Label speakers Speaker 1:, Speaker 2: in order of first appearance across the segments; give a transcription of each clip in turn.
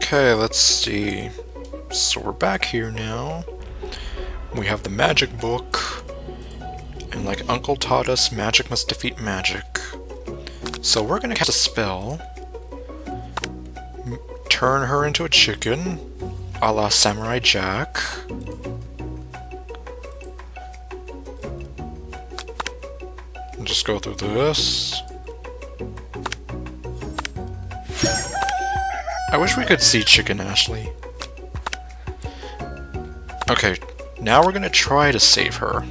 Speaker 1: Okay, let's see. So we're back here now. We have the magic book. And like Uncle taught us, magic must defeat magic. So we're gonna cast a spell. Turn her into a chicken, a la Samurai Jack. And just go through this. I wish we could see Chicken Ashley. Okay, now we're gonna try to save her.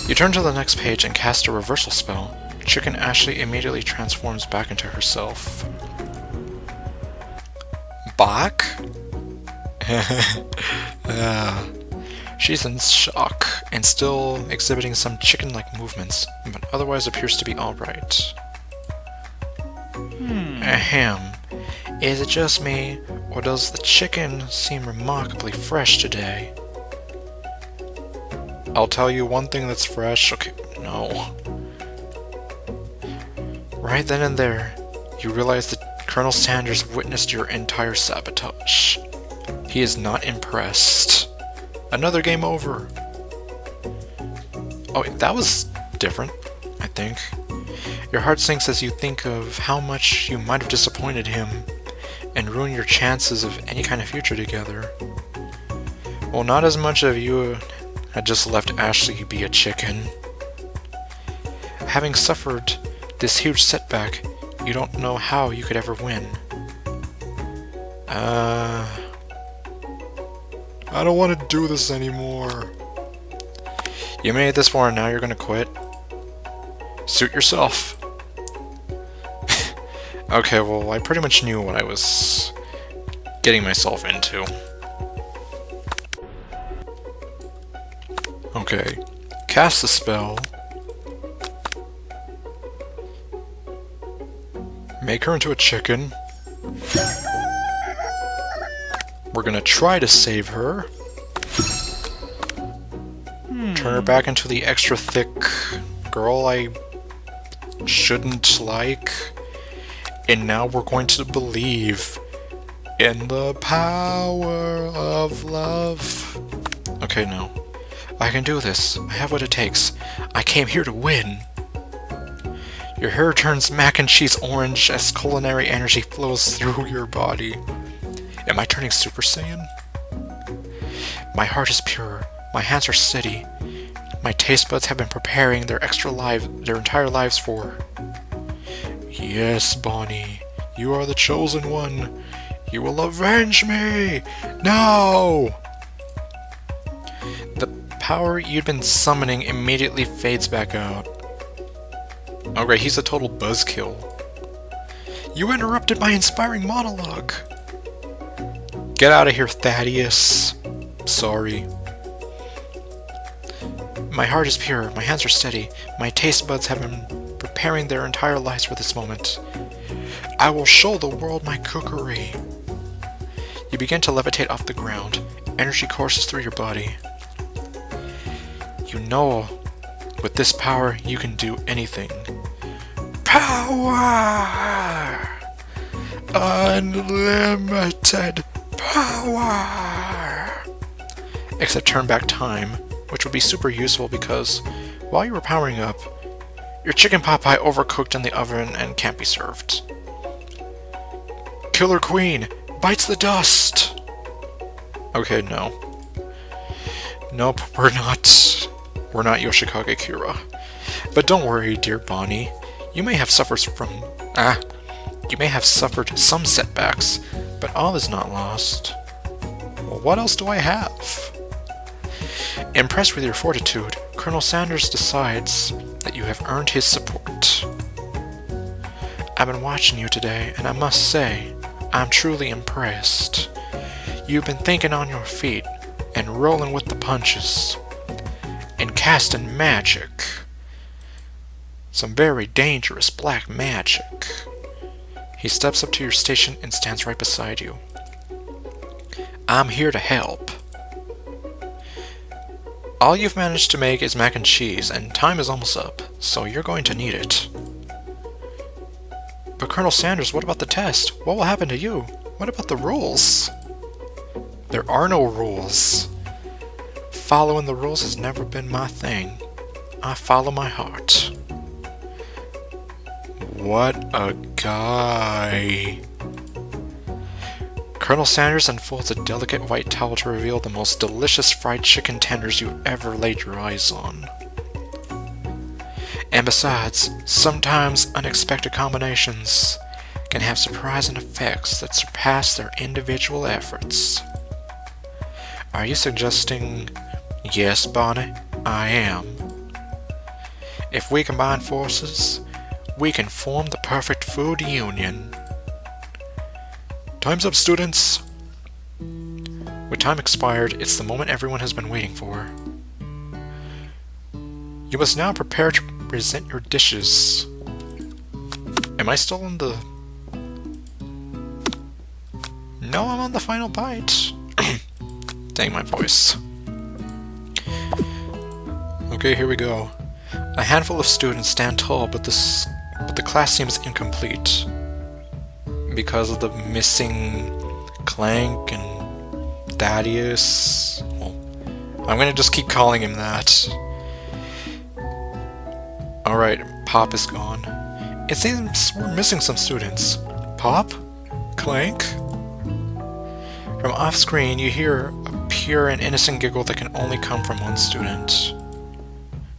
Speaker 1: You turn to the next page and cast a reversal spell. Chicken Ashley immediately transforms back into herself. Back? She's in shock and still exhibiting some chicken-like movements, but otherwise appears to be alright. Ahem. Is it just me, or does the chicken seem remarkably fresh today? I'll tell you one thing that's fresh. Okay, no. Right then and there, you realize that Colonel Sanders witnessed your entire sabotage. He is not impressed. Another game over. Oh, wait, that was different, I think. Your heart sinks as you think of how much you might have disappointed him and ruined your chances of any kind of future together. Well, not as much as you had just left Ashley be a chicken. Having suffered this huge setback, you don't know how you could ever win. I don't want to do this anymore. You made it this far and now you're gonna quit? Suit yourself. Okay, well, I pretty much knew what I was getting myself into. Okay, cast the spell. Make her into a chicken. We're gonna try to save her. Turn her back into the extra thick girl I shouldn't like. And now we're going to believe in the power of love. Okay, no. I can do this. I have what it takes. I came here to win. Your hair turns mac and cheese orange as culinary energy flows through your body. Am I turning Super Saiyan? My heart is pure. My hands are steady. My taste buds have been preparing their entire lives for. Yes, Bonnie, you are the chosen one. You will avenge me! No! The power you'd been summoning immediately fades back out. Oh great, he's a total buzzkill. You interrupted my inspiring monologue! Get out of here, Thaddeus. Sorry. My heart is pure, my hands are steady, my taste buds have been preparing their entire lives for this moment. I will show the world my cookery. You begin to levitate off the ground. Energy courses through your body. You know, with this power, you can do anything. Power! Unlimited power! Except turn back time, which would be super useful because while you were powering up, your chicken pot pie overcooked in the oven and can't be served. Killer Queen bites the dust! Okay, no. Nope, we're not. We're not Yoshikage Kira. But don't worry, dear Bonnie. You may have suffered some setbacks, but all is not lost. Well, what else do I have? Impressed with your fortitude, Colonel Sanders decides that you have earned his support. I've been watching you today, and I must say, I'm truly impressed. You've been thinking on your feet, and rolling with the punches, and casting magic. Some very dangerous black magic. He steps up to your station and stands right beside you. I'm here to help. All you've managed to make is mac and cheese, and time is almost up, so you're going to need it. But Colonel Sanders, what about the test? What will happen to you? What about the rules? There are no rules. Following the rules has never been my thing. I follow my heart. What a guy. Colonel Sanders unfolds a delicate white towel to reveal the most delicious fried chicken tenders you've ever laid your eyes on. And besides, sometimes unexpected combinations can have surprising effects that surpass their individual efforts. Are you suggesting... Yes, Bonnie, I am. If we combine forces, we can form the perfect food union. Time's up, students! With time expired, it's the moment everyone has been waiting for. You must now prepare to present your dishes. Am I still on the... No, I'm on the final bite. Dang my voice. Okay, here we go. A handful of students stand tall, but the class seems incomplete because of the missing Clank and Thaddeus. Well, I'm gonna just keep calling him that. Alright, Pop is gone. It seems we're missing some students. Pop? Clank? From off-screen, you hear a pure and innocent giggle that can only come from one student.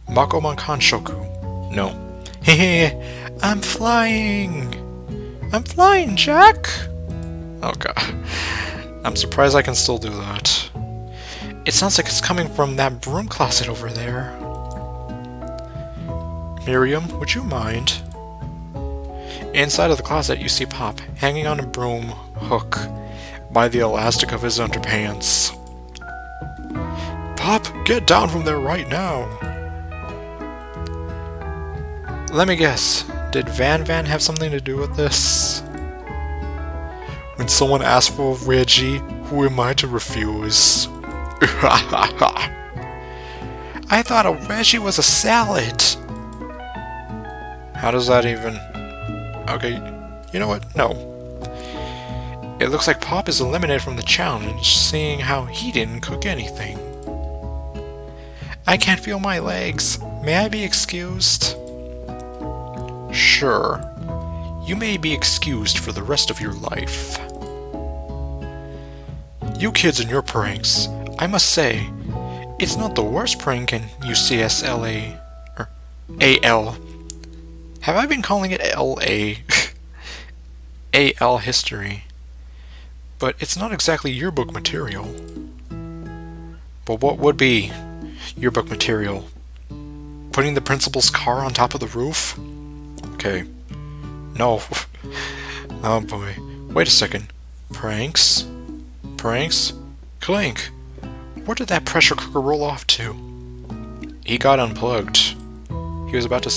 Speaker 1: Bakuman Kanshoku. No. Hehe, I'm flying! I'm flying, Jack! Oh god. I'm surprised I can still do that. It sounds like it's coming from that broom closet over there. Miriam, would you mind? Inside of the closet, you see Pop hanging on a broom hook by the elastic of his underpants. Pop, get down from there right now! Let me guess, did Van have something to do with this? When someone asks for Reggie, who am I to refuse? I thought a Reggie was a salad! How does that even... Okay, you know what? No. It looks like Pop is eliminated from the challenge, seeing how he didn't cook anything. I can't feel my legs. May I be excused? Sure. You may be excused for the rest of your life. You kids and your pranks. I must say, it's not the worst prank in UCSLA... or AL. Have I been calling it LA? AL history. But it's not exactly yearbook material. But what would be yearbook material? Putting the principal's car on top of the roof? Okay. No. Oh boy. Wait a second. Pranks? Pranks? Clank! Where did that pressure cooker roll off to? He got unplugged. He was about to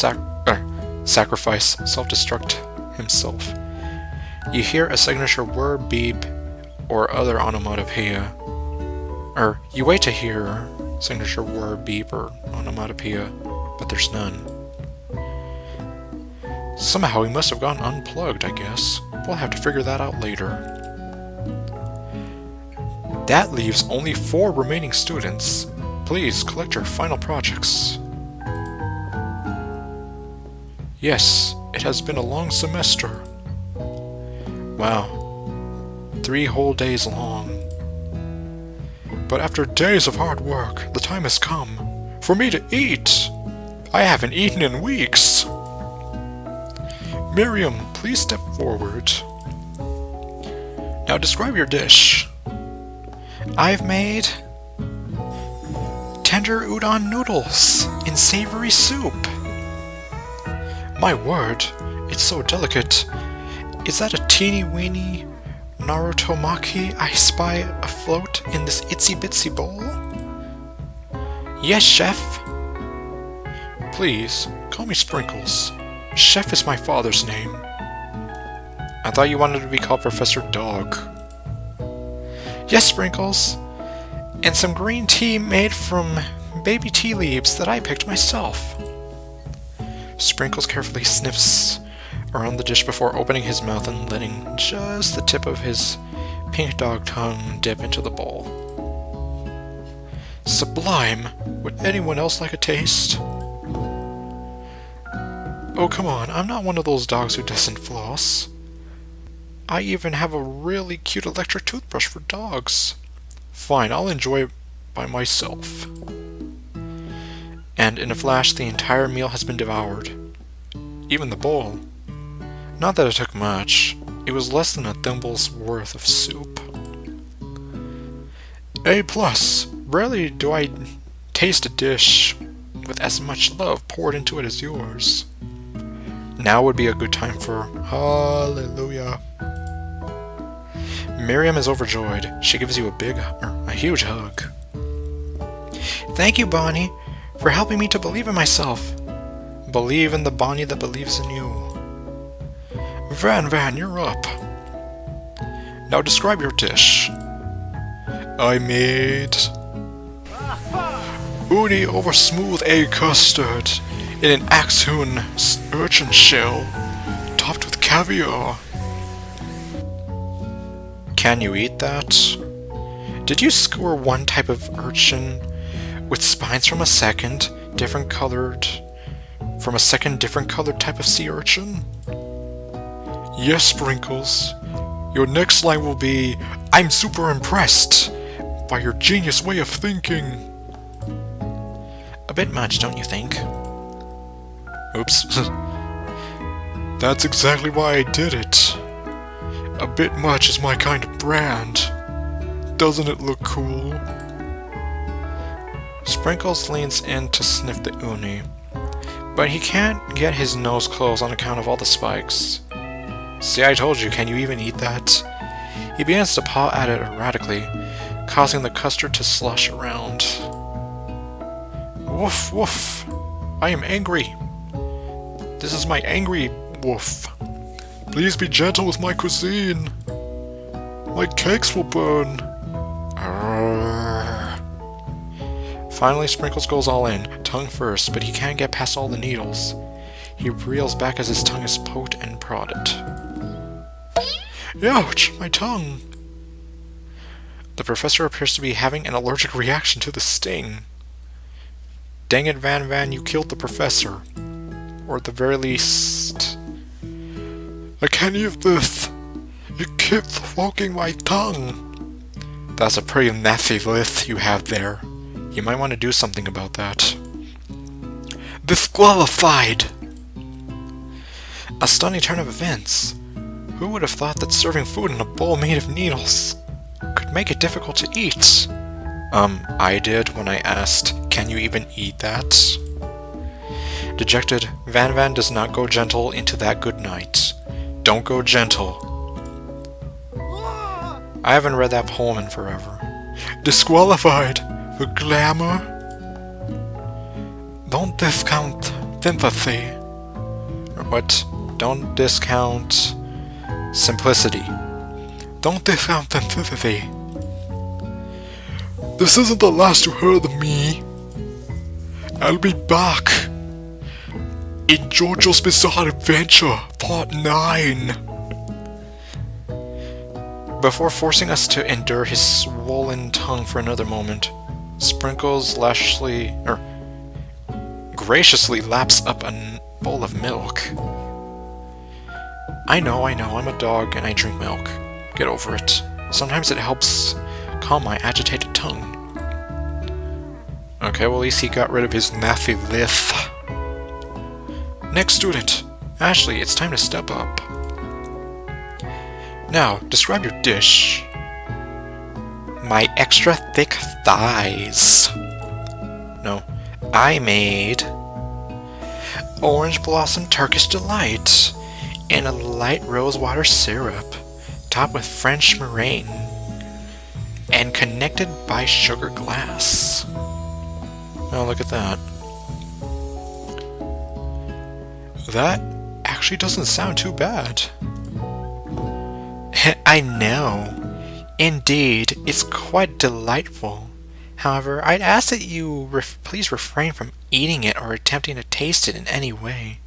Speaker 1: sacrifice, self-destruct himself. You hear a signature word beep or other onomatopoeia. Or, you wait to hear signature word beep or onomatopoeia, but there's none. Somehow he must have gotten unplugged, I guess. We'll have to figure that out later. That leaves only 4 remaining students. Please collect your final projects. Yes, it has been a long semester. Wow, 3 whole days long. But after days of hard work, the time has come for me to eat. I haven't eaten in weeks. Miriam, please step forward. Now describe your dish. I've made tender udon noodles in savory soup. My word, it's so delicate. Is that a teeny-weeny Narutomaki I spy afloat in this itsy-bitsy bowl? Yes, chef. Please, call me Sprinkles. Chef is my father's name. I thought you wanted to be called Professor Dog. Yes, Sprinkles. And some green tea made from baby tea leaves that I picked myself. Sprinkles carefully sniffs around the dish before opening his mouth and letting just the tip of his pink dog tongue dip into the bowl. Sublime! Would anyone else like a taste? Oh, come on, I'm not one of those dogs who doesn't floss. I even have a really cute electric toothbrush for dogs. Fine, I'll enjoy it by myself. And in a flash, the entire meal has been devoured. Even the bowl. Not that it took much. It was less than a thimble's worth of soup. A+. Rarely do I taste a dish with as much love poured into it as yours. Now would be a good time for hallelujah. Miriam is overjoyed. She gives you a huge hug. Thank you, Bonnie, for helping me to believe in myself. Believe in the Bonnie that believes in you. Van, you're up. Now describe your dish. I made uni over smooth egg custard in an axehoon urchin shell, topped with caviar. Can you eat that? Did you skewer one type of urchin with spines from a second different colored type of sea urchin? Yes, Sprinkles. Your next line will be, I'm super impressed by your genius way of thinking. A bit much, don't you think? Oops. That's exactly why I did it. A bit much is my kind of brand. Doesn't it look cool? Sprinkles leans in to sniff the uni, but he can't get his nose closed on account of all the spikes. See, I told you, can you even eat that? He begins to paw at it erratically, causing the custard to slosh around. Woof, woof. I am angry. This is my angry woof. Please be gentle with my cuisine. My cakes will burn. Arrgh. Finally, Sprinkles goes all in, tongue first, but he can't get past all the needles. He reels back as his tongue is poked and prodded. Ouch, my tongue! The professor appears to be having an allergic reaction to the sting. Dang it, Van, you killed the professor. Or at the very least... I can't eat this! You keep poking my tongue! That's a pretty nasty list you have there. You might want to do something about that. Disqualified! A stunning turn of events. Who would have thought that serving food in a bowl made of needles could make it difficult to eat? I did when I asked, can you even eat that? Dejected, Van does not go gentle into that good night. Don't go gentle. I haven't read that poem in forever. Disqualified for glamour? Don't discount sympathy. Or what? Don't discount simplicity. Don't discount simplicity. This isn't the last you heard of me. I'll be back in JoJo's Bizarre Adventure, Part 9. Before forcing us to endure his swollen tongue for another moment, Sprinkles graciously laps up a bowl of milk. I know, I'm a dog and I drink milk. Get over it. Sometimes it helps calm my agitated tongue. Okay, well at least he got rid of his nasty lisp. Next student, Ashley, it's time to step up. Now, describe your dish. My extra thick thighs. No, I made orange blossom Turkish delight in a light rosewater syrup, topped with French meringue, and connected by sugar glass. Oh, look at that. That actually doesn't sound too bad. I know. Indeed, it's quite delightful. However, I'd ask that you please refrain from eating it or attempting to taste it in any way.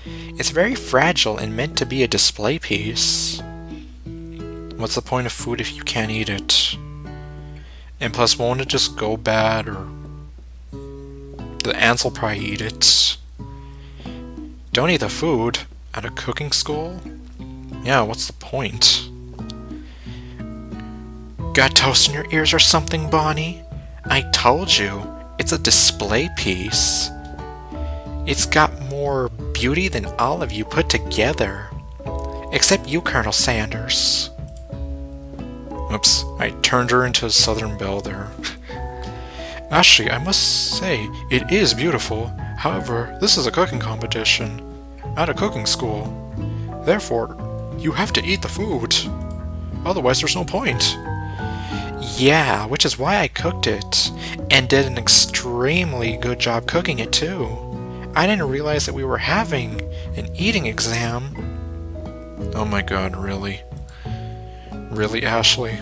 Speaker 1: It's very fragile and meant to be a display piece. What's the point of food if you can't eat it? And plus, won't it just go bad, or the ants will probably eat it? Don't eat the food at a cooking school? Yeah, what's the point? Got toast in your ears or something, Bonnie? I told you, it's a display piece. It's got more beauty than all of you put together. Except you, Colonel Sanders. Oops, I turned her into a Southern Belle there. Actually, I must say, it is beautiful. However, this is a cooking competition, at a cooking school. Therefore, you have to eat the food. Otherwise, there's no point. Yeah, which is why I cooked it, and did an extremely good job cooking it too. I didn't realize that we were having an eating exam. Oh my god, really? Really, Ashley?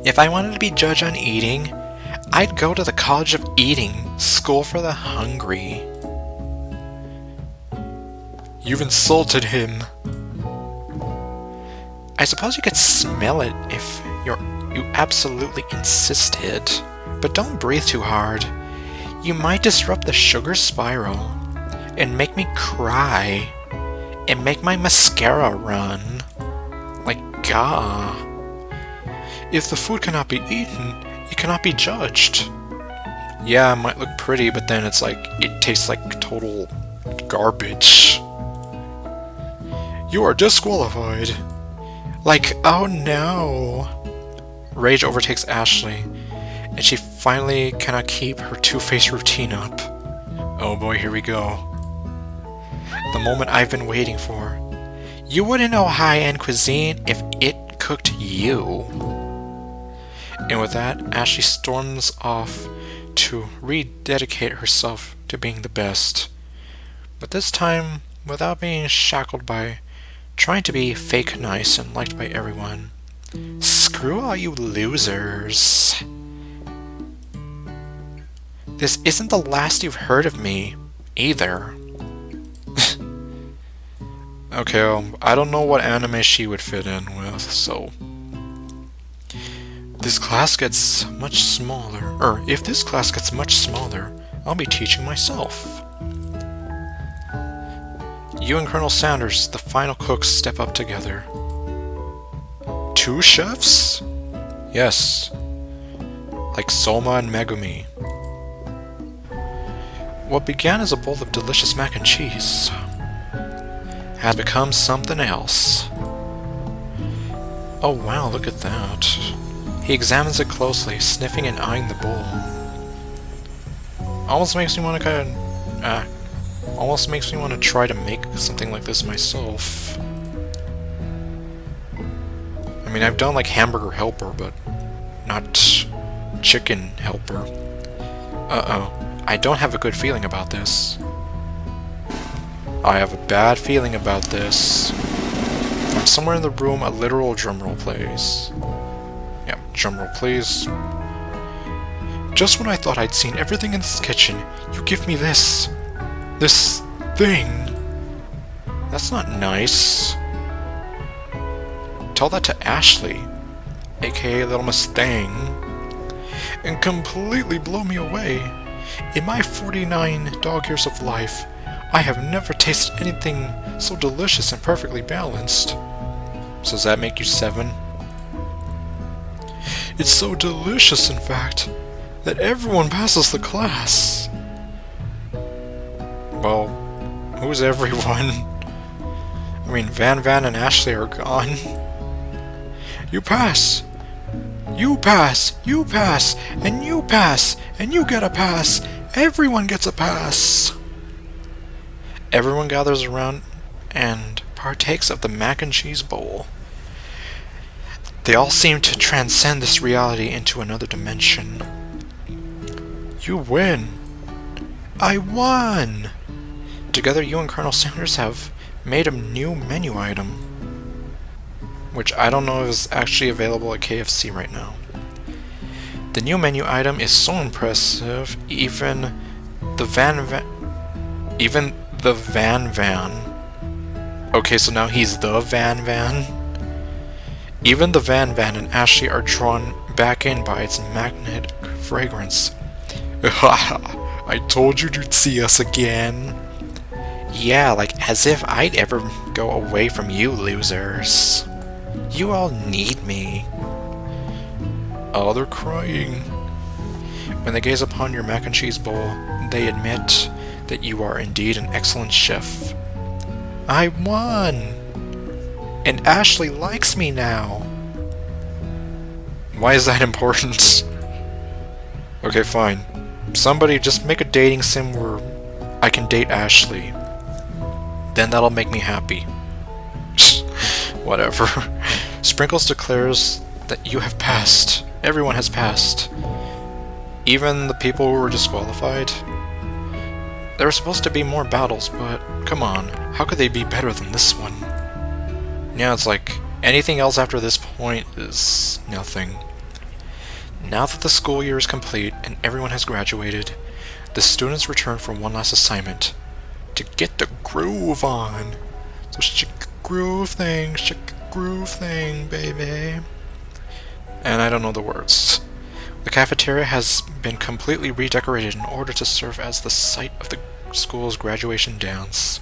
Speaker 1: If I wanted to be judged on eating, I'd go to the College of Eating, School for the Hungry. You've insulted him. I suppose you could smell it if you absolutely insisted, but don't breathe too hard. You might disrupt the sugar spiral, and make me cry, and make my mascara run. Like, gah. If the food cannot be eaten, it cannot be judged. Yeah, it might look pretty, but then it's like, it tastes like total garbage. You are disqualified. Like, oh no. Rage overtakes Ashley, and she finally cannot keep her two-faced routine up. Oh boy, here we go. The moment I've been waiting for. You wouldn't know high-end cuisine if it cooked you. And with that, Ashley storms off to rededicate herself to being the best. But this time, without being shackled by trying to be fake nice and liked by everyone. Screw all you losers. This isn't the last you've heard of me, either. Okay, I don't know what anime she would fit in with, so... This class gets much smaller, or if this class gets much smaller, I'll be teaching myself. You and Colonel Sanders, the final cooks, step up together. 2 chefs? Yes. Like Soma and Megumi. What began as a bowl of delicious mac and cheese has become something else. Oh wow, look at that. He examines it closely, sniffing and eyeing the bowl. Almost makes me want to almost makes me want to try to make something like this myself. I mean, I've done like hamburger helper, but not chicken helper. Uh-oh. I don't have a good feeling about this. I have a bad feeling about this. From somewhere in the room, a literal drumroll plays. Yeah, drumroll please. Just when I thought I'd seen everything in this kitchen, you give me this. This thing. That's not nice. Tell that to Ashley, aka Little Mustang, and completely blow me away. In my 49 dog years of life, I have never tasted anything so delicious and perfectly balanced. So does that make you 7? It's so delicious, in fact, that everyone passes the class. Well, who's everyone? I mean, Van and Ashley are gone. You pass! You pass! You pass! And you pass! And you get a pass! Everyone gets a pass! Everyone gathers around and partakes of the mac and cheese bowl. They all seem to transcend this reality into another dimension. You win! I won! Together, you and Colonel Sanders have made a new menu item, which I don't know if is actually available at KFC right now. The new menu item is so impressive, even the Van. Okay, so now he's the Van. Even the Van and Ashley are drawn back in by its magnetic fragrance. I told you you'd see us again. Yeah, like as if I'd ever go away from you losers. You all need me. Oh, they're crying. When they gaze upon your mac and cheese bowl, they admit that you are indeed an excellent chef. I won! And Ashley likes me now! Why is that important? Okay, fine. Somebody just make a dating sim where I can date Ashley. Then that'll make me happy. Whatever. Sprinkles declares that you have passed. Everyone has passed. Even the people who were disqualified. There were supposed to be more battles, but come on, how could they be better than this one? Yeah, it's like, anything else after this point is nothing. Now that the school year is complete and everyone has graduated, the students return for one last assignment. To get the groove on. So shake a groove thing, baby. And I don't know the words. The cafeteria has been completely redecorated in order to serve as the site of the school's graduation dance.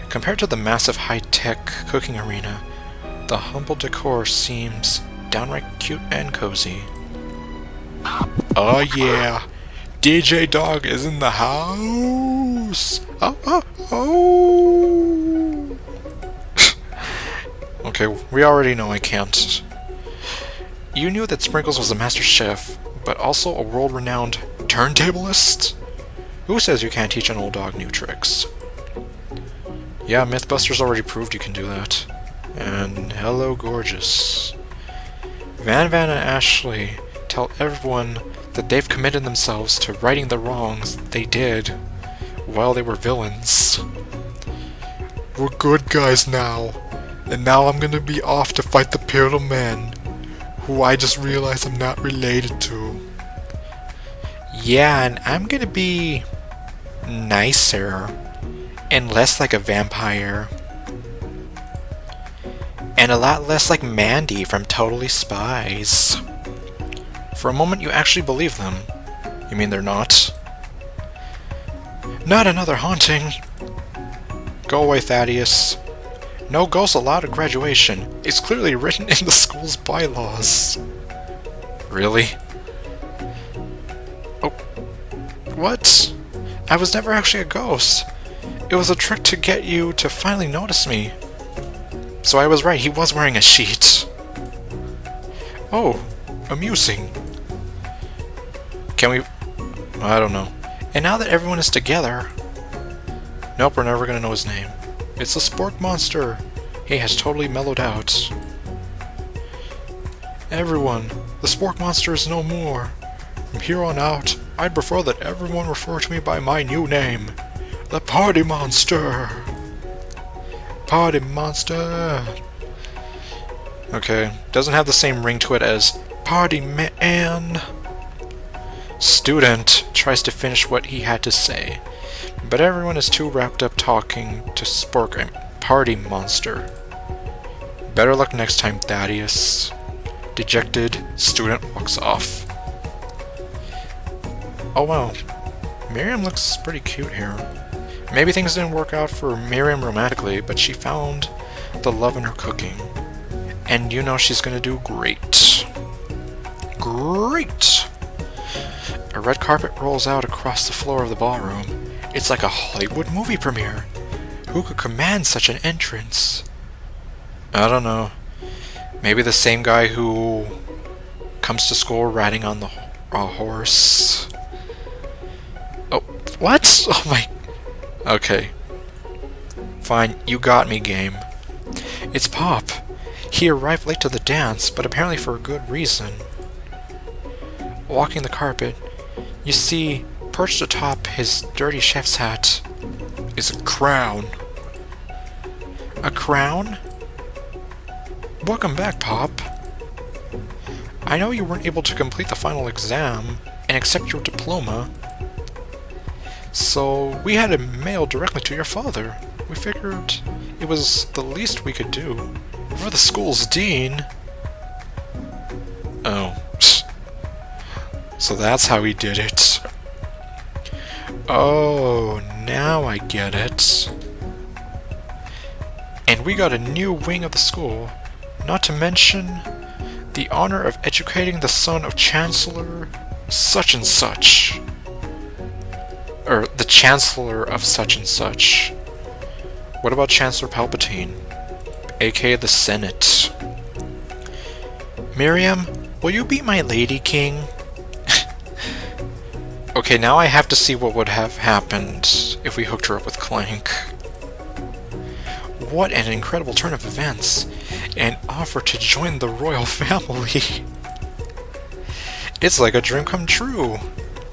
Speaker 1: Compared to the massive high-tech cooking arena, the humble decor seems downright cute and cozy. Oh yeah! DJ Dog is in the house! Oh! Okay, we already know I can't. You knew that Sprinkles was a master chef, but also a world-renowned turntablist? Who says you can't teach an old dog new tricks? Yeah, Mythbusters already proved you can do that. And hello, gorgeous. Van and Ashley tell everyone that they've committed themselves to righting the wrongs they did while they were villains. We're good guys now, and now I'm gonna be off to fight the Pyramid Men, who I just realized I'm not related to. Yeah, and I'm gonna be nicer and less like a vampire. And a lot less like Mandy from Totally Spies. For a moment you actually believe them. You mean they're not? Not another haunting! Go away, Thaddeus. No ghosts allowed at graduation. It's clearly written in the school's bylaws. Really? Oh. What? I was never actually a ghost. It was a trick to get you to finally notice me. So I was right, he was wearing a sheet. Oh, amusing. Can we... I don't know. And now that everyone is together... Nope, we're never gonna know his name. It's the Spork Monster. He has totally mellowed out. Everyone, the Spork Monster is no more. From here on out, I'd prefer that everyone refer to me by my new name. The Party Monster. Party Monster. Okay, doesn't have the same ring to it as Party Man. Student tries to finish what he had to say, but everyone is too wrapped up talking to Spork and Party Monster. Better luck next time, Thaddeus. Dejected, student walks off. Oh wow, Miriam looks pretty cute here. Maybe things didn't work out for Miriam romantically, but she found the love in her cooking. And you know she's gonna do great. Great! A red carpet rolls out across the floor of the ballroom. It's like a Hollywood movie premiere. Who could command such an entrance? I don't know. Maybe the same guy who comes to school riding on the horse. Oh, what? Oh my... Okay. Fine, you got me, game. It's Pop. He arrived late to the dance, but apparently for a good reason. Walking the carpet, you see, perched atop his dirty chef's hat, is a crown. A crown? Welcome back, Pop. I know you weren't able to complete the final exam and accept your diploma, so we had it mailed directly to your father. We figured it was the least we could do. For the school's dean? Oh. So that's how he did it. Oh, now I get it. And we got a new wing of the school, not to mention the honor of educating the son of Chancellor such and such. Or the Chancellor of such and such. What about Chancellor Palpatine, aka the Senate? Miriam, will you be my Lady King? Okay, now I have to see what would have happened if we hooked her up with Clank. What an incredible turn of events! An offer to join the royal family! It's like a dream come true!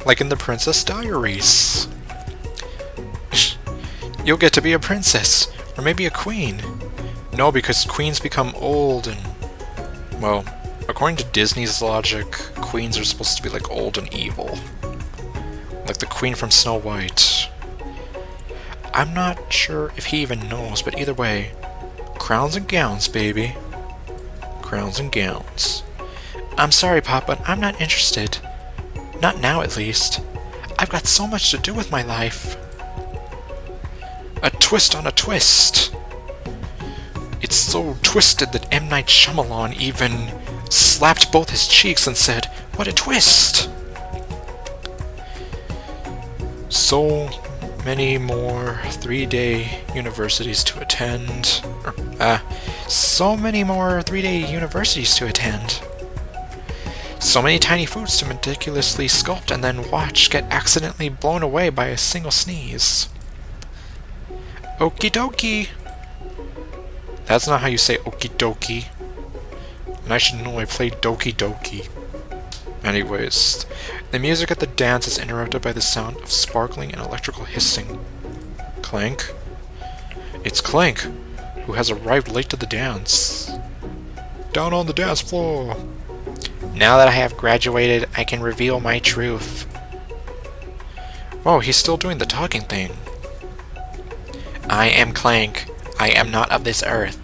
Speaker 1: Like in the Princess Diaries! You'll get to be a princess! Or maybe a queen! No, because queens become old and... well, according to Disney's logic, queens are supposed to be like old and evil. Like the queen from Snow White. I'm not sure if he even knows, but either way, crowns and gowns, baby. Crowns and gowns. I'm sorry, Papa, I'm not interested. Not now, at least. I've got so much to do with my life. A twist on a twist. It's so twisted that M. Night Shyamalan even slapped both his cheeks and said, "What a twist!" So many more 3-day universities to attend. So many more 3-day universities to attend. So many tiny foods to meticulously sculpt and then watch get accidentally blown away by a single sneeze. Okie dokie. That's not how you say okie dokie. And I should know I played Doki Doki. Anyways, the music at the dance is interrupted by the sound of sparkling and electrical hissing. Clank? It's Clank, who has arrived late to the dance. Down on the dance floor! Now that I have graduated, I can reveal my truth. Oh, he's still doing the talking thing. I am Clank. I am not of this earth.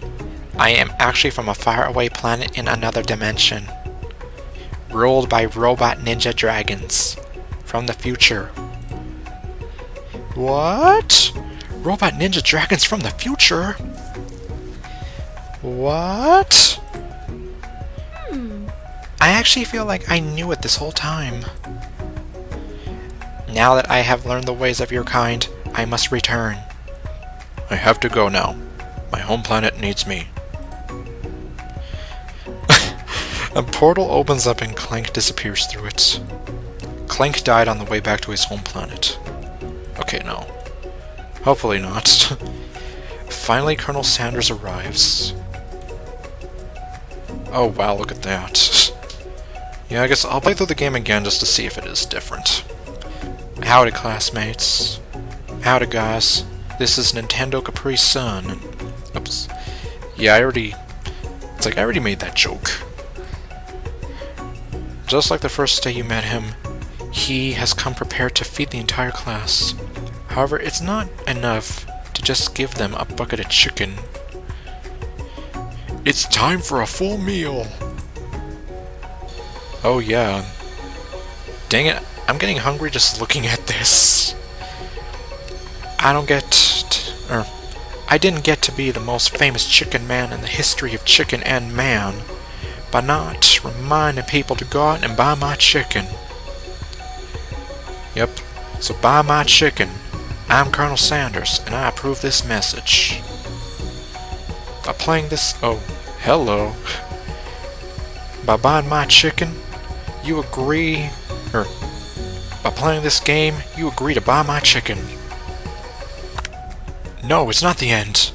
Speaker 1: I am actually from a faraway planet in another dimension. Ruled by robot ninja dragons. From the future. What? Robot ninja dragons from the future? What? I actually feel like I knew it this whole time. Now that I have learned the ways of your kind, I must return. I have to go now. My home planet needs me. A portal opens up and Clank disappears through it. Clank died on the way back to his home planet. Okay, no. Hopefully not. Finally, Colonel Sanders arrives. Oh wow, look at that. Yeah, I guess I'll play through the game again just to see if it is different. Howdy, classmates. Howdy, guys. This is Nintendo Capri Sun. Oops. Yeah, it's like I already made that joke. Just like the first day you met him, he has come prepared to feed the entire class. However, it's not enough to just give them a bucket of chicken. It's time for a full meal! Oh yeah. Dang it, I'm getting hungry just looking at this. I didn't get to be the most famous chicken man in the history of chicken and man by not reminding people to go out and buy my chicken. Yep, so buy my chicken. I'm Colonel Sanders, and I approve this message. By playing this... oh, hello. By buying my chicken, you agree... by playing this game, you agree to buy my chicken. No, it's not the end.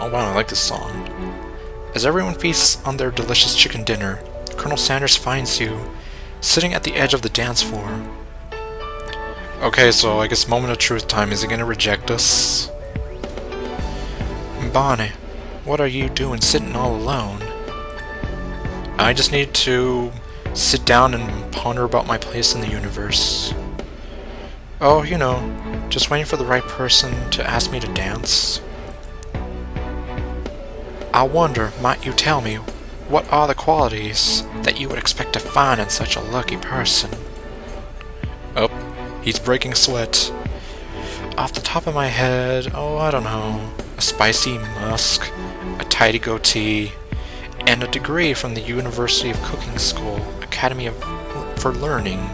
Speaker 1: Oh wow, I like this song. As everyone feasts on their delicious chicken dinner, Colonel Sanders finds you sitting at the edge of the dance floor. Okay, so I guess moment of truth time. Is he gonna reject us? Bonnie, what are you doing sitting all alone? I just need to sit down and ponder about my place in the universe. Oh, you know, just waiting for the right person to ask me to dance. I wonder, might you tell me, what are the qualities that you would expect to find in such a lucky person? Oh, he's breaking sweat. Off the top of my head, oh, I don't know, a spicy musk, a tidy goatee, and a degree from the University of Cooking School, Academy for Learning,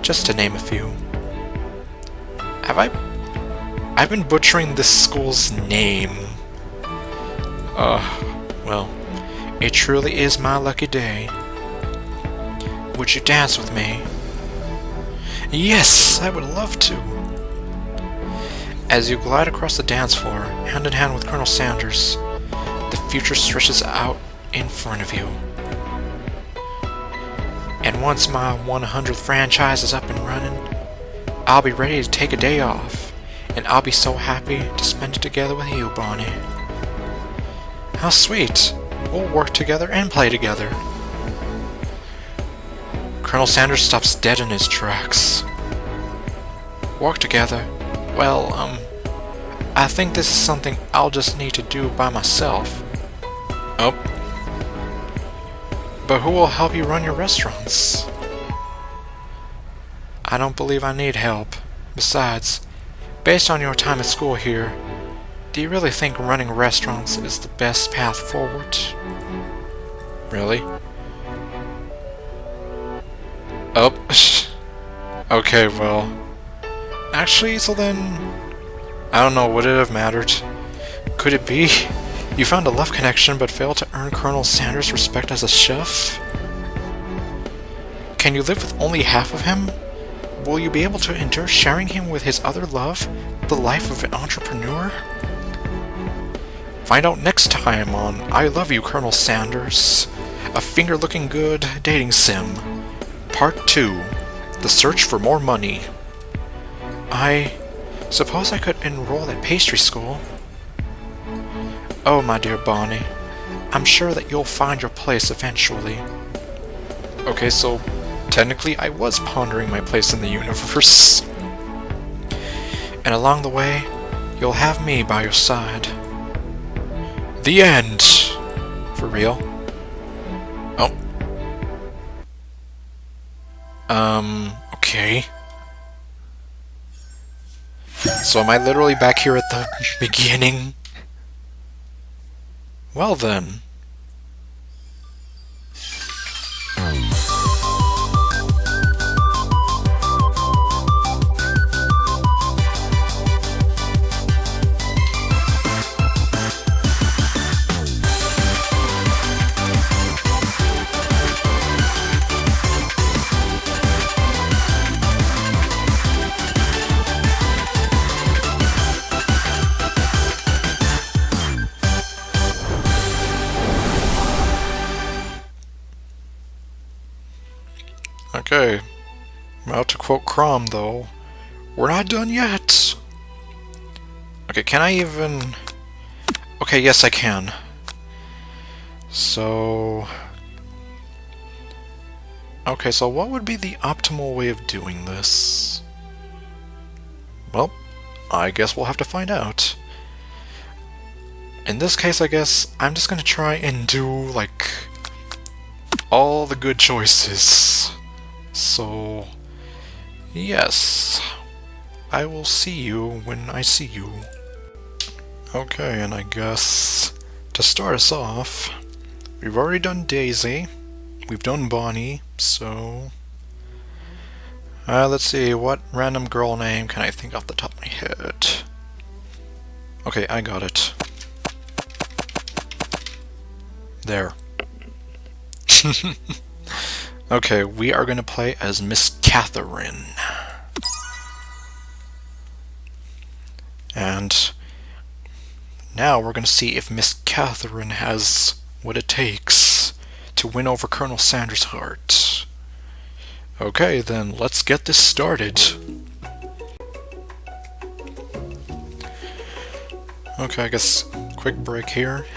Speaker 1: just to name a few. I've been butchering this school's name. Well, it truly is my lucky day. Would you dance with me? Yes, I would love to. As you glide across the dance floor, hand in hand with Colonel Sanders, the future stretches out in front of you. And once my 100th franchise is up and running, I'll be ready to take a day off, and I'll be so happy to spend it together with you, Bonnie. How sweet! We'll work together and play together. Colonel Sanders stops dead in his tracks. Work together? Well, I think this is something I'll just need to do by myself. Oh. But who will help you run your restaurants? I don't believe I need help. Besides, based on your time at school here, do you really think running restaurants is the best path forward? Really? Oh. Okay, well. Actually, so then, I don't know, would it have mattered? Could it be you found a love connection but failed to earn Colonel Sanders' respect as a chef? Can you live with only half of him? Will you be able to endure sharing him with his other love, the life of an entrepreneur? Find out next time on I Love You, Colonel Sanders, a finger-looking good dating sim. Part 2, The Search for More Money. I suppose I could enroll at pastry school. Oh, my dear Bonnie, I'm sure that you'll find your place eventually. Okay, so technically I was pondering my place in the universe. And along the way, you'll have me by your side. The end! For real? Oh. Okay. So am I literally back here at the beginning? Well then. Okay, well, to quote Crom, though, we're not done yet. Okay, can I even... Okay, yes, I can. So... Okay, so what would be the optimal way of doing this? Well, I guess we'll have to find out. In this case, I guess I'm just gonna try and do, like, all the good choices. So, yes, I will see you when I see you. Okay, and I guess to start us off, we've already done Daisy, we've done Bonnie, so... let's see, what random girl name can I think off the top of my head? Okay, I got it. There. Okay, we are going to play as Miss Catherine. And now we're going to see if Miss Catherine has what it takes to win over Colonel Sanders' heart. Okay, then let's get this started. Okay, I guess quick break here.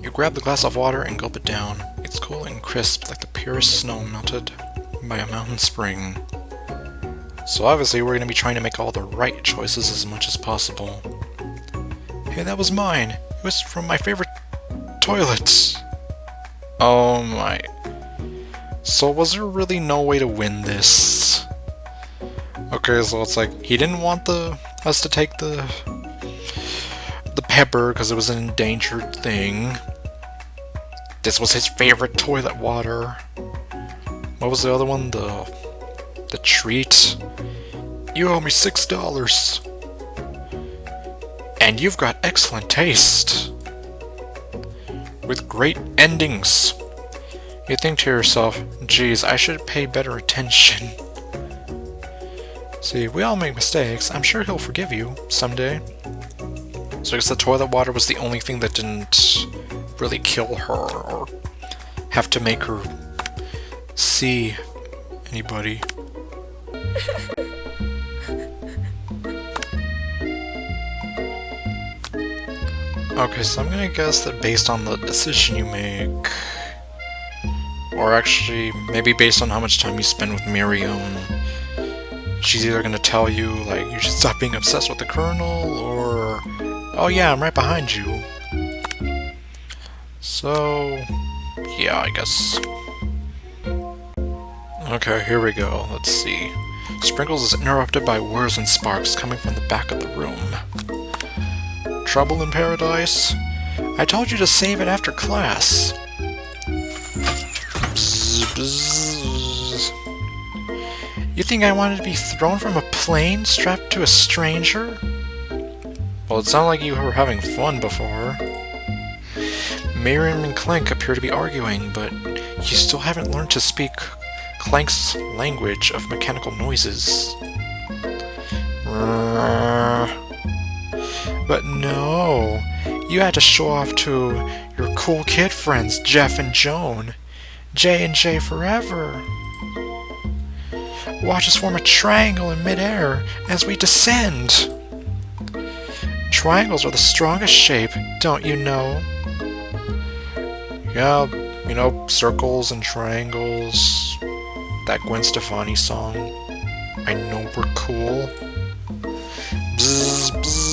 Speaker 1: You grab the glass of water and gulp it down. It's cool and crisp like the purest snow melted by a mountain spring. So obviously we're going to be trying to make all the right choices as much as possible. Hey, that was mine. It was from my favorite toilets! Oh my. So was there really no way to win this? Okay, so it's like, he didn't want us to take the pepper because it was an endangered thing. This was his favorite toilet water. What was the other one? The treat? You owe me $6. And you've got excellent taste. With great endings. You think to yourself, geez, I should pay better attention. See, we all make mistakes. I'm sure he'll forgive you someday. So I guess the toilet water was the only thing that didn't really kill her or have to make her see anybody. Okay, so I'm gonna guess that based on the decision you make, or actually, maybe based on how much time you spend with Miriam, she's either gonna tell you, like, you should stop being obsessed with the Colonel, or, oh yeah, I'm right behind you. So, yeah, I guess. Okay, here we go. Let's see. Sprinkles is interrupted by whirs and sparks coming from the back of the room. Trouble in paradise? I told you to save it after class. Bzz, bzz. You think I wanted to be thrown from a plane strapped to a stranger? Well, it sounded like you were having fun before. Miriam and Clank appear to be arguing, but you still haven't learned to speak Clank's language of mechanical noises. But no, you had to show off to your cool kid friends, Jeff and Joan. J and J forever. Watch us form a triangle in midair as we descend. Triangles are the strongest shape, don't you know? Yeah, you know, circles and triangles. That Gwen Stefani song. I know we're cool. Bzz, bzz.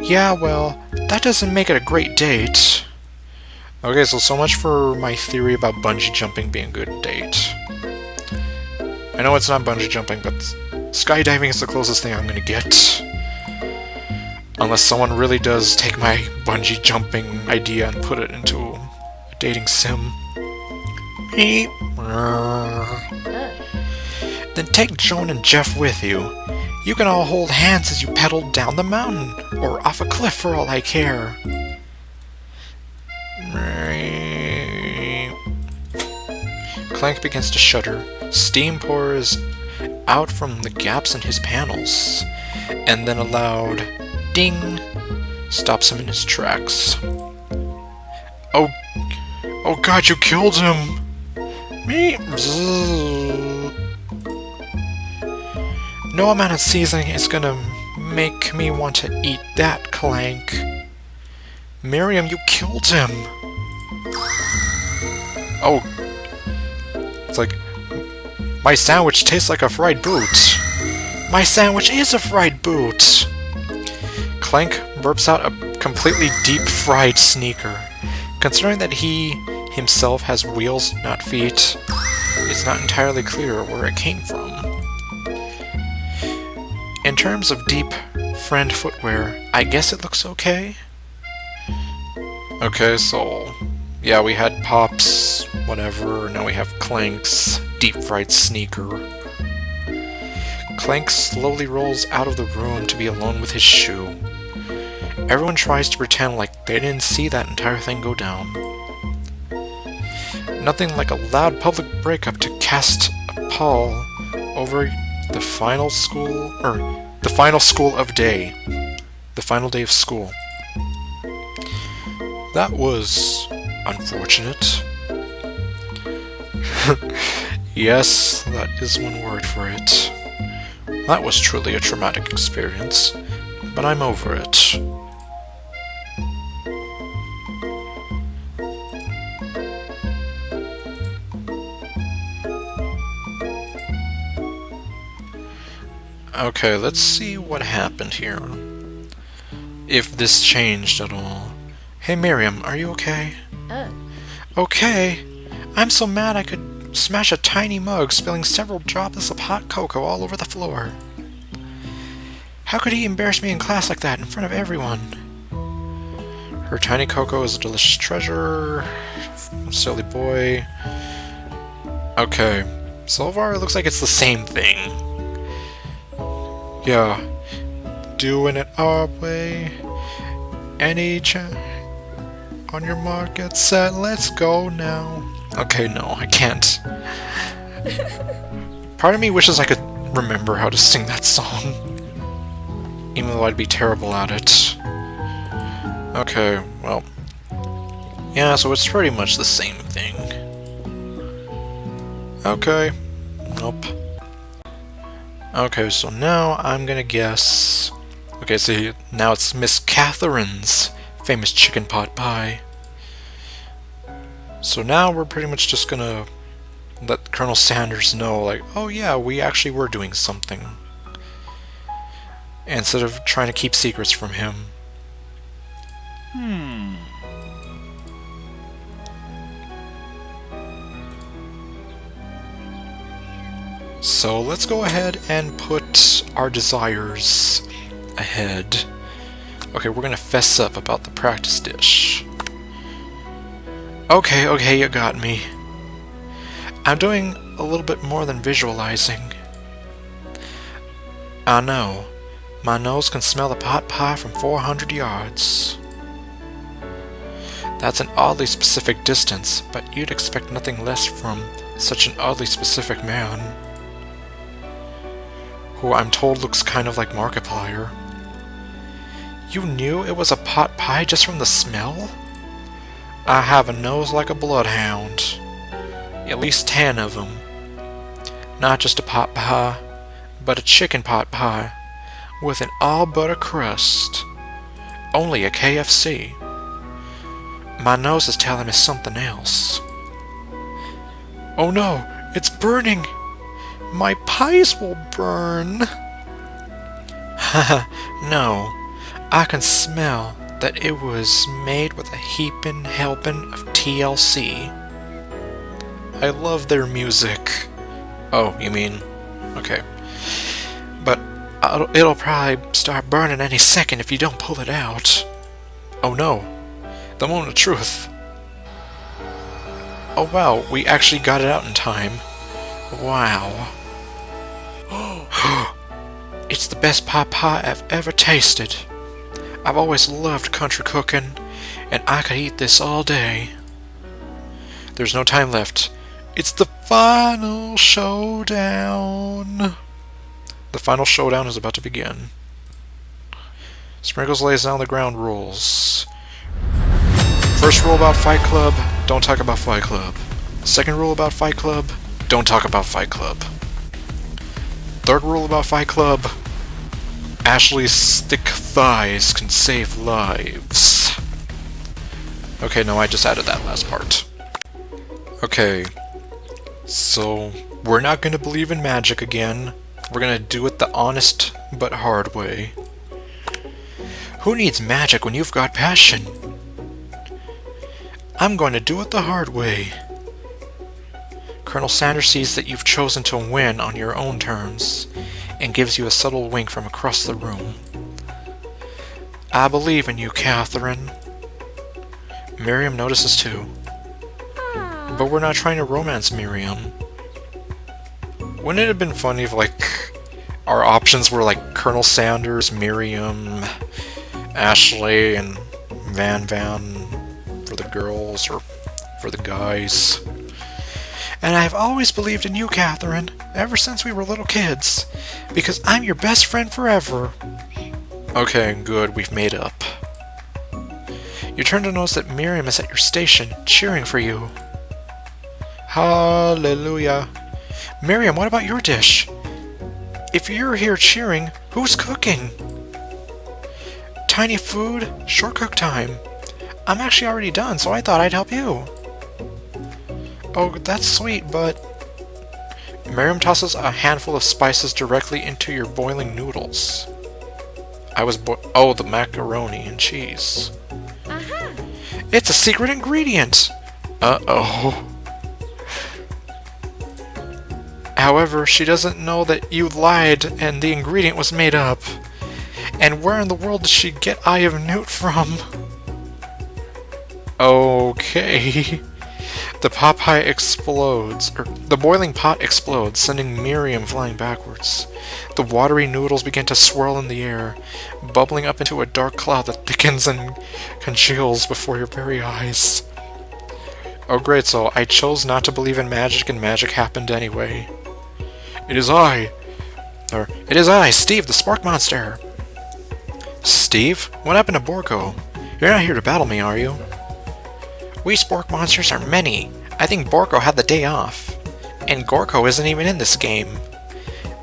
Speaker 1: Yeah, well, that doesn't make it a great date. Okay, so much for my theory about bungee jumping being a good date. I know it's not bungee jumping, but skydiving is the closest thing I'm gonna get. Unless someone really does take my bungee jumping idea and put it into a dating sim. Then take Joan and Jeff with you. You can all hold hands as you pedal down the mountain, or off a cliff for all I care. Clank begins to shudder. Steam pours out from the gaps in his panels, and then a loud ding stops him in his tracks. Oh God, you killed him! Me? No amount of seasoning is gonna make me want to eat that, Clank. Miriam, you killed him! Oh. It's like, my sandwich tastes like a fried boot. My sandwich is a fried boot! Clank burps out a completely deep-fried sneaker. Considering that he himself has wheels, not feet, it's not entirely clear where it came from. In terms of deep friend footwear, I guess it looks okay. Okay, so yeah, we had Pop's whatever, now we have Clank's deep-fried sneaker. Clank slowly rolls out of the room to be alone with his shoe. Everyone tries to pretend like they didn't see that entire thing go down. Nothing like a loud public breakup to cast a pall over the final school of day. The final day of school. That was unfortunate. Yes, that is one word for it. That was truly a traumatic experience, but I'm over it. Okay, let's see what happened here. If this changed at all. Hey Miriam, are you okay? Okay. I'm so mad I could smash a tiny mug, spilling several droplets of hot cocoa all over the floor. How could he embarrass me in class like that in front of everyone? Her tiny cocoa is a delicious treasure. Silly boy. Okay. So far it looks like it's the same thing. Yeah. Doing it our way. Any chance? On your mark, get set, let's go now. Okay, no, I can't. Part of me wishes I could remember how to sing that song. Even though I'd be terrible at it. Okay, well. Yeah, so it's pretty much the same thing. Okay. Nope. Okay, so now I'm gonna guess... Okay, so now it's Miss Catherine's famous chicken pot pie. So now we're pretty much just gonna let Colonel Sanders know, like, oh yeah, we actually were doing something. Instead of trying to keep secrets from him. So let's go ahead and put our desires ahead. Okay, we're gonna fess up about the practice dish. Okay, you got me. I'm doing a little bit more than visualizing. I know. My nose can smell the pot pie from 400 yards. That's an oddly specific distance, but you'd expect nothing less from such an oddly specific man. Who I'm told looks kind of like Markiplier. You knew it was a pot pie just from the smell? I have a nose like a bloodhound. At least 10 of them. Not just a pot pie, but a chicken pot pie, with an all-butter crust. Only a KFC. My nose is telling me something else. Oh no, it's burning! My pies will burn! Haha, no. I can smell that it was made with a heaping helping of TLC. I love their music. Oh, you mean... Okay. But it'll probably start burning any second if you don't pull it out. Oh no. The moment of truth. Oh wow, we actually got it out in time. Wow. It's the best pot pie I've ever tasted. I've always loved country cooking, and I could eat this all day. There's no time left. It's the final showdown. The final showdown is about to begin. Sprinkles lays down the ground rules. First rule about Fight Club, don't talk about Fight Club. Second rule about Fight Club, don't talk about Fight Club. Third rule about Fight Club, Ashley's thick thighs can save lives. Okay, no, I just added that last part. Okay, so we're not gonna believe in magic again. We're gonna do it the honest but hard way. Who needs magic when you've got passion? I'm going to do it the hard way. Colonel Sanders sees that you've chosen to win on your own terms, and gives you a subtle wink from across the room. I believe in you, Catherine. Miriam notices too. But we're not trying to romance Miriam. Wouldn't it have been funny if, like, our options were like Colonel Sanders, Miriam, Ashley, and Van for the girls, or for the guys? And I've always believed in you, Catherine, ever since we were little kids, because I'm your best friend forever. Okay, good, we've made up. You turn to notice that Miriam is at your station, cheering for you. Hallelujah. Miriam, what about your dish? If you're here cheering, who's cooking? Tiny food, short cook time. I'm actually already done, so I thought I'd help you. Oh, that's sweet, but... Miriam tosses a handful of spices directly into your boiling noodles. Oh, the macaroni and cheese. It's a secret ingredient! Uh-oh. However, she doesn't know that you lied and the ingredient was made up. And where in the world did she get Eye of Newt from? Okay. The pot pie explodes, or the boiling pot explodes, sending Miriam flying backwards. The watery noodles begin to swirl in the air, bubbling up into a dark cloud that thickens and congeals before your very eyes. Oh great, so I chose not to believe in magic and magic happened anyway. It is I, Steve, the Spark Monster! Steve? What happened to Borko? You're not here to battle me, are you? We Spork monsters are many. I think Borko had the day off. And Gorko isn't even in this game.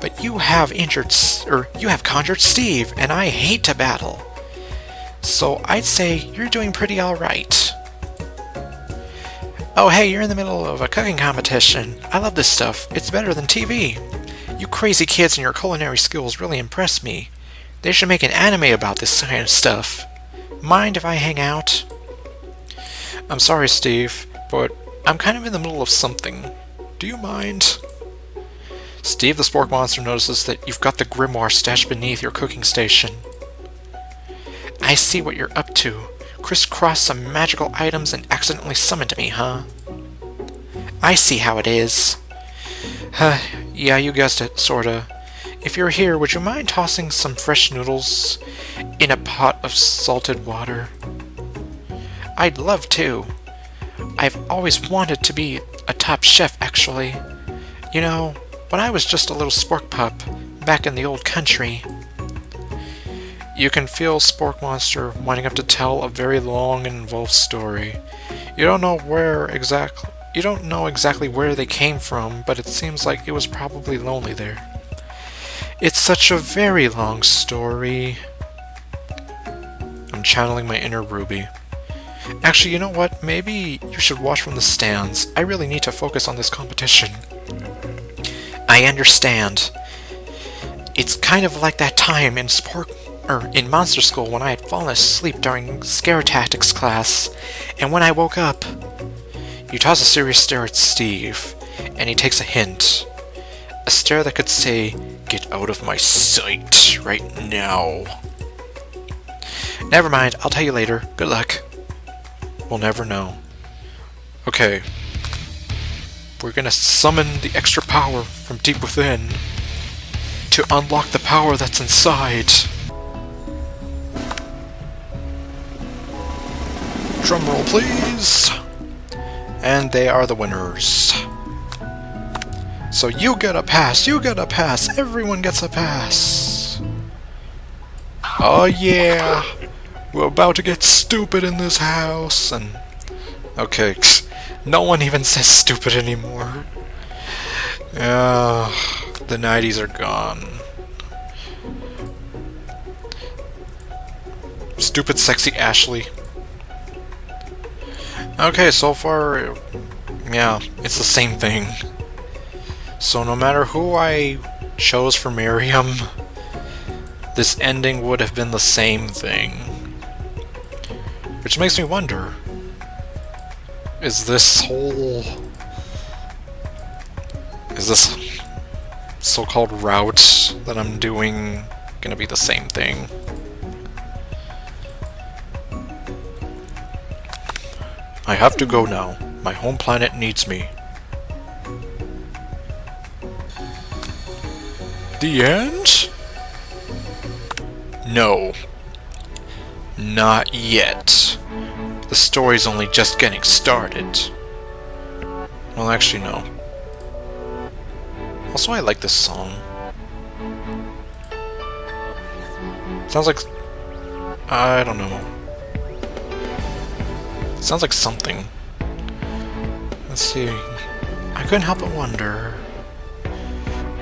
Speaker 1: But you have conjured Steve, and I hate to battle. So I'd say you're doing pretty alright. Oh hey, you're in the middle of a cooking competition. I love this stuff. It's better than TV. You crazy kids and your culinary skills really impress me. They should make an anime about this kind of stuff. Mind if I hang out? I'm sorry, Steve, but I'm kind of in the middle of something. Do you mind? Steve the Spork Monster notices that you've got the grimoire stashed beneath your cooking station. I see what you're up to. Crisscross some magical items and accidentally summoned me, huh? I see how it is. Yeah, you guessed it, sorta. If you're here, would you mind tossing some fresh noodles in a pot of salted water? I'd love to. I've always wanted to be a top chef, actually. You know, when I was just a little spork pup, back in the old country. You can feel Spork Monster winding up to tell a very long and involved story. You don't know exactly where they came from, but it seems like it was probably lonely there. It's such a very long story. I'm channeling my inner Ruby. Actually, you know what? Maybe you should watch from the stands. I really need to focus on this competition. I understand. It's kind of like that time in Monster School when I had fallen asleep during Scare Tactics class, and when I woke up, you toss a serious stare at Steve, and he takes a hint. A stare that could say, "Get out of my sight right now." Never mind, I'll tell you later. Good luck. We'll never know. Okay. We're gonna summon the extra power from deep within to unlock the power that's inside. Drumroll, please! And they are the winners. So you get a pass, everyone gets a pass! Oh yeah! We're about to get stupid in this house, and... Okay, no one even says stupid anymore. The 90s are gone. Stupid sexy Ashley. Okay, so far, yeah, it's the same thing. So no matter who I chose for Miriam, this ending would have been the same thing. Which makes me wonder, is this so-called route that I'm doing gonna be the same thing? I have to go now. My home planet needs me. The end? No. Not yet. The story's only just getting started. Well, actually, no. Also, I like this song. Sounds like... I don't know. Sounds like something. Let's see. I couldn't help but wonder...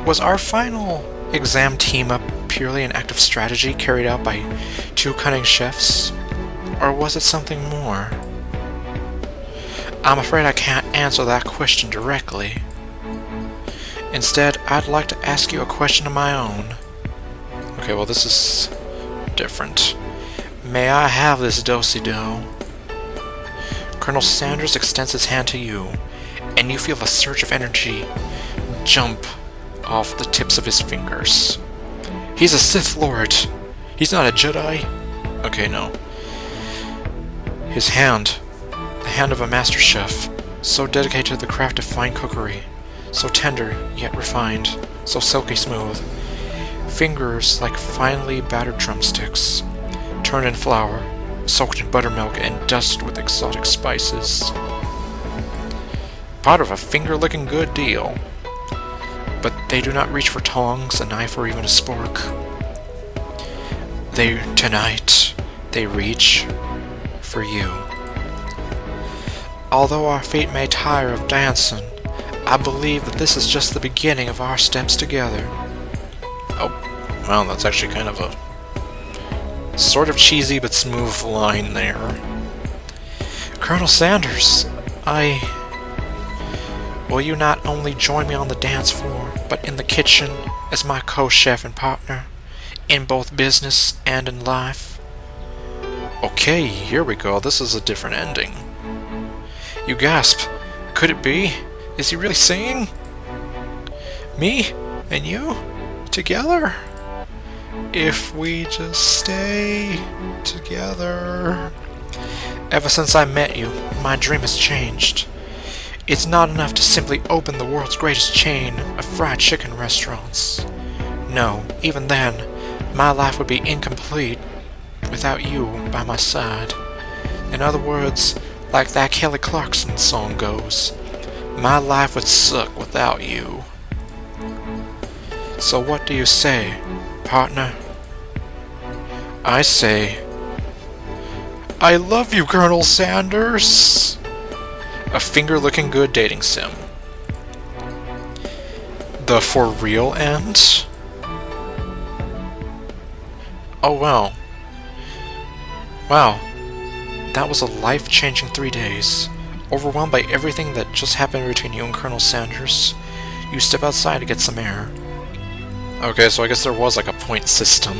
Speaker 1: Was our final exam team-up purely an act of strategy carried out by two cunning chefs? Or was it something more? I'm afraid I can't answer that question directly. Instead, I'd like to ask you a question of my own. Okay, well this is different. May I have this do-si-do? Colonel Sanders extends his hand to you, and you feel a surge of energy jump off the tips of his fingers. He's a Sith Lord. He's not a Jedi. Okay, no. His hand, the hand of a master chef, so dedicated to the craft of fine cookery, so tender yet refined, so silky smooth. Fingers like finely battered drumsticks, turned in flour, soaked in buttermilk, and dusted with exotic spices. Part of a finger-licking good deal. But they do not reach for tongs, a knife, or even a spork. Tonight, they reach for you. Although our feet may tire of dancing, I believe that this is just the beginning of our steps together. Oh, well, that's actually kind of a sort of cheesy but smooth line there. Colonel Sanders, will you not only join me on the dance floor, but in the kitchen as my co-chef and partner, in both business and in life? Okay, here we go. This is a different ending. You gasp. Could it be? Is he really singing? Me and you? Together? If we just stay together. Ever since I met you, my dream has changed. It's not enough to simply open the world's greatest chain of fried chicken restaurants. No, even then, my life would be incomplete without you by my side. In other words, like that Kelly Clarkson song goes, my life would suck without you. So what do you say, partner? I say, I love you, Colonel Sanders! A finger-looking good dating sim. The for real end? Oh wow. Wow. That was a life-changing 3 days. Overwhelmed by everything that just happened between you and Colonel Sanders, you step outside to get some air. Okay, so I guess there was like a point system.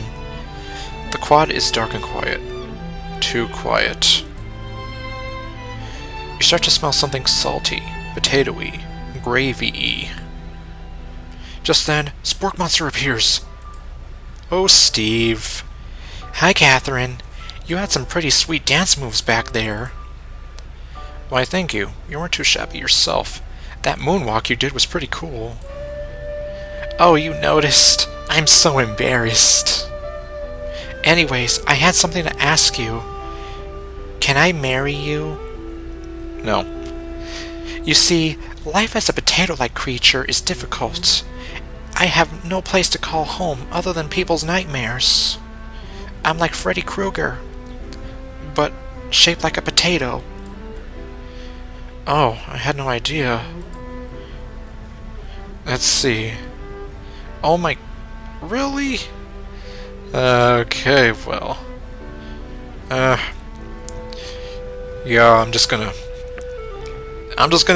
Speaker 1: The quad is dark and quiet. Too quiet. You start to smell something salty, potatoey, gravy-y. Just then, Spork Monster appears. Oh, Steve. Hi, Catherine. You had some pretty sweet dance moves back there. Why, thank you. You weren't too shabby yourself. That moonwalk you did was pretty cool. Oh, you noticed? I'm so embarrassed. Anyways, I had something to ask you. Can I marry you? No. You see, life as a potato-like creature is difficult. I have no place to call home other than people's nightmares. I'm like Freddy Krueger, but shaped like a potato. Oh, I had no idea. Let's see. Oh my... Really? Okay, well... Yeah, I'm just gonna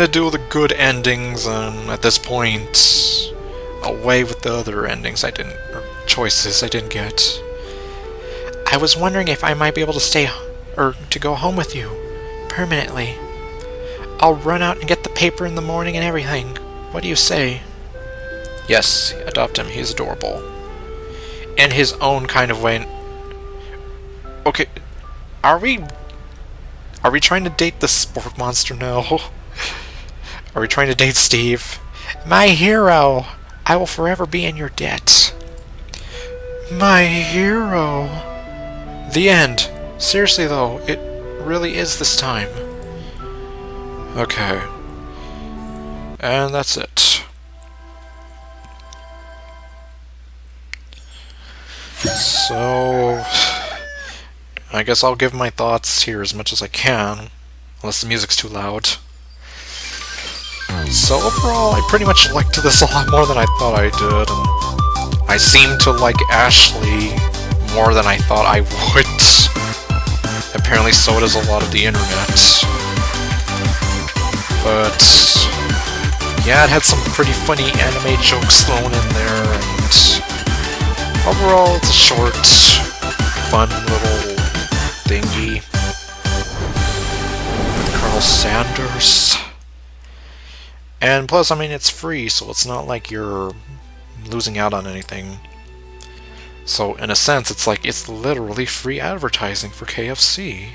Speaker 1: do the good endings, and at this point, away with the other endings or choices I didn't get. I was wondering if I might be able to stay, or to go home with you, permanently. I'll run out and get the paper in the morning and everything. What do you say? Yes, adopt him. He's adorable. In his own kind of way. Okay, are we trying to date the Spork Monster now? Are we trying to date Steve? My hero! I will forever be in your debt. My hero! The end. Seriously though, it really is this time. Okay. And that's it. So... I guess I'll give my thoughts here as much as I can, unless the music's too loud. So overall, I pretty much liked this a lot more than I thought I did, and I seem to like Ashley more than I thought I would. Apparently so does a lot of the internet. But yeah, it had some pretty funny anime jokes thrown in there, and overall it's a short, fun little thingy. Colonel Colonel Sanders. And plus, I mean, it's free, so it's not like you're losing out on anything. So, in a sense, it's literally free advertising for KFC.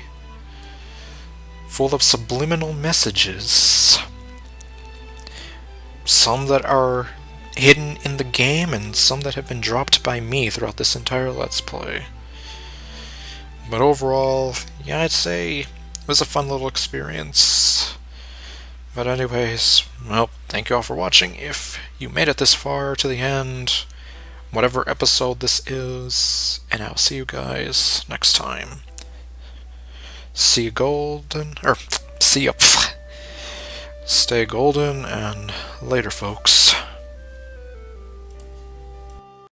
Speaker 1: Full of subliminal messages. Some that are hidden in the game, and some that have been dropped by me throughout this entire Let's Play. But overall, yeah, I'd say it was a fun little experience. But anyways, well, thank you all for watching. If you made it this far to the end, whatever episode this is, and I'll see you guys next time. See you golden, or see ya. Stay golden, and later, folks.